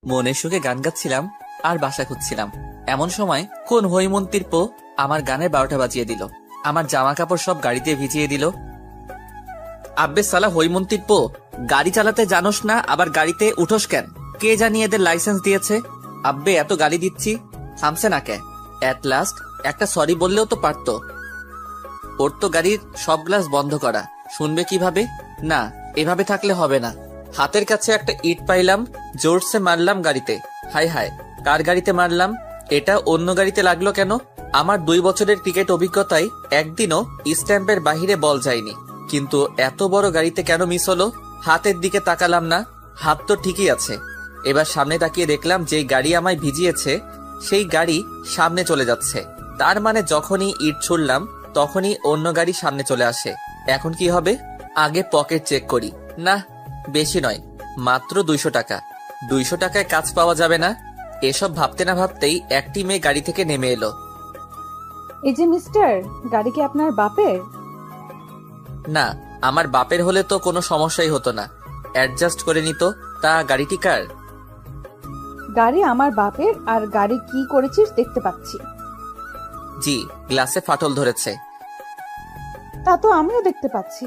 মনের সুখে গান গাচ্ছিলাম আর বাসা খুঁজছিলাম। এমন সময় কোন হৈমন্তীর পো আমার গানের 12টা বাজিয়ে দিল। আমার জামা কাপড় সব গাড়িতে ভিজিয়ে দিল। আব্বে সালা হৈমন্তীর পো, গাড়ি চালাতে জানোস না, আবার গাড়িতে উঠোস কেন? কে জানি এদের লাইসেন্স দিয়েছে? আব্বে এত গালি দিচ্ছি, থামছে না কে? এট লাস্ট একটা সরি বললেও তো পারতো। ওর তো গাড়ির সব গ্লাস বন্ধ করা, শুনবে কিভাবে? না, এভাবে থাকলে হবে না। হাতের কাছে একটা ইট পাইলাম, জোরসে মারলাম গাড়িতে। হায় হায়, কার গাড়িতে মারলাম? এটা অন্য গাড়িতে লাগলো কেন? আমার 2 বছরের ক্রিকেট অভিজ্ঞতায় একদিনও স্ট্যাম্পের বাহিরে বল যায়নি, কিন্তু এত বড় গাড়িতে কেন মিস হলো? হাতের দিকে তাকালাম না, হাত তো ঠিকই আছে। এবার সামনে তাকিয়ে দেখলাম যে গাড়ি আমায় ভিজিয়েছে সেই গাড়ি সামনে চলে যাচ্ছে। তার মানে যখনই ইট ছুড়লাম তখনই অন্য গাড়ি সামনে চলে আসে। এখন কি হবে? আগে পকেট চেক করি। না, বেশি নয়, মাত্র 200 টাকা। 200 টাকায় কাজ পাওয়া যাবে না? এসব ভাবতে না ভাবতেই একটি মেয়ে গাড়ি থেকে নেমে এলো। এই যে মিস্টার, গাড়ি কি আপনার বাপের? না, আমার বাপের হলে তো কোনো সমস্যাই হতো না, অ্যাডজাস্ট করে নিত। তা গাড়িটি কার? গাড়ি আমার বাপের। আর গাড়ি কি করেছিস দেখতে পাচ্ছি। জি, গ্লাসে ফাটল ধরেছে। তা তো আমিও দেখতে পাচ্ছি।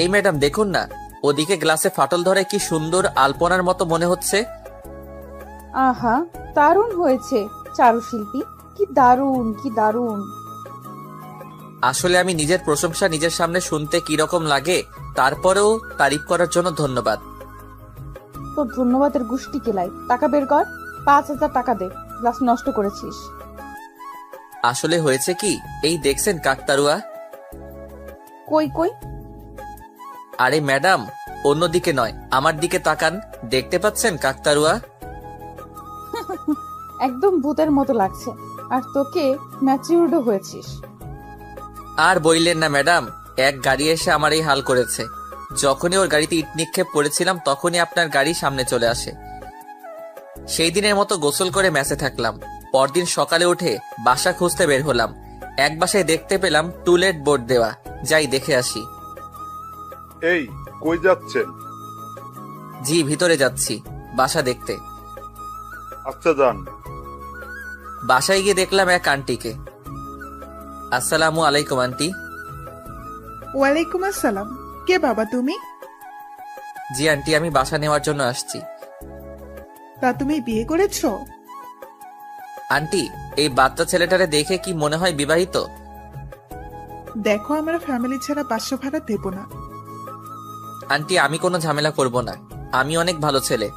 এই ম্যাডাম দেখুন না, ওদিকে গ্লাসে ফাটল ধরে কি সুন্দর আলপনার মতো মনে হচ্ছে। আহা, দারুণ হয়েছে চারুশিল্পী, কি দারুণ, কি দারুণ। আসলে আমি নিজের প্রশংসা নিজের সামনে শুনতে কিরকম লাগে, তারপরেও তারিফ করার জন্য ধন্যবাদ। তোর ধন্যবাদের গুষ্টি কেলাই। টাকা বের কর, 5000 টাকা দে। গ্লাস নষ্ট করেছিস। আসলে হয়েছে কি, এই দেখছেন কাকতারুয়া? কই কই? আরে ম্যাডাম, অন্যদিকে নয়, আমার দিকে তাকান, দেখতে পাচ্ছেন কাকতারুয়া? একদম ভূতের মতো লাগছে। আর তোকে ম্যাচিউরডও হয়েছিস। আর বইলেন না ম্যাডাম, এক গাড়ি এসে আমার এই হাল করেছে। যখনই ওর গাড়িতে ইট নিক্ষেপ করেছিলাম তখনই আপনার গাড়ি সামনে চলে আসে। সেই দিনের মতো গোসল করে ম্যাচে থাকলাম। পরদিন সকালে উঠে বাসা খুঁজতে বের হলাম। এক বাসায় দেখতে পেলাম টুলেট বোর্ড দেওয়া, যাই দেখে আসি। এই, কই যাচ্ছেন? জি, ভিতরে যাচ্ছি বাসা দেখতে। আচ্ছা যান। বাসায় গিয়ে দেখলাম এক আন্টিকে। আসসালামু আলাইকুম আন্টি। ওয়ালাইকুম আসসালাম। কে বাবা তুমি? জি আন্টি, আমি বাসা নেওয়ার জন্য আসছি। তা তুমি বিয়ে করেছো? আন্টি, এই বাচ্চা ছেলেটারে দেখে কি মনে হয় বিবাহিত? দেখো, আমরা ফ্যামিলি ছাড়া বাসা ভাড়া দেব না। আন্টি, আমি কোনো ঝামেলা করব না, আমি অনেক ভালো ছেলে।